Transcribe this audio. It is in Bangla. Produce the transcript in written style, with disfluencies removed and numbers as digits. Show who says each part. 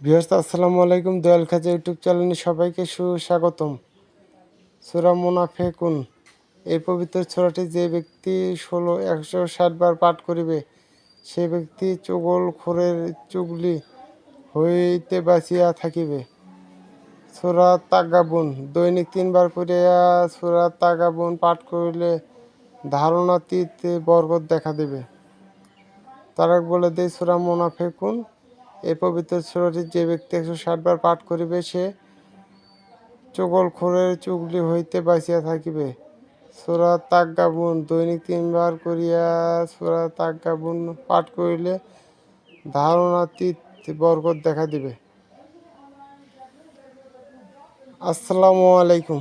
Speaker 1: ভিউয়ার্স আসসালামু আলাইকুম। দয়াল খাজা ইউটিউব চ্যানেলে সবাইকে সুস্বাগতম। সূরা মুনাফিকুন এই পবিত্র সূরাটি যে ব্যক্তি 160 বার পাঠ করিবে সে ব্যক্তি চুগলখোরের চুগলি হইতে বাঁচিয়া থাকিবে। সূরা তাগাবুন দৈনিক 3 বার করিয়া সূরা তাগাবুন পাঠ করিলে ধারণাতীত বরকত দেখা দেবে। তারাক বলে দেয় সূরা মুনাফিকুন এই পবিত্র সূরাটি যে ব্যক্তি 160 বার পাঠ করিবে সে চুগলখোরের চুগলি হইতে বাঁচিয়া থাকিবে। সূরা তাগাবুন দৈনিক 3 বার করিয়া সূরা তাগাবুন পাঠ করিলে ধারণাতীত বরকত দেখা দিবে। আসসালামু আলাইকুম।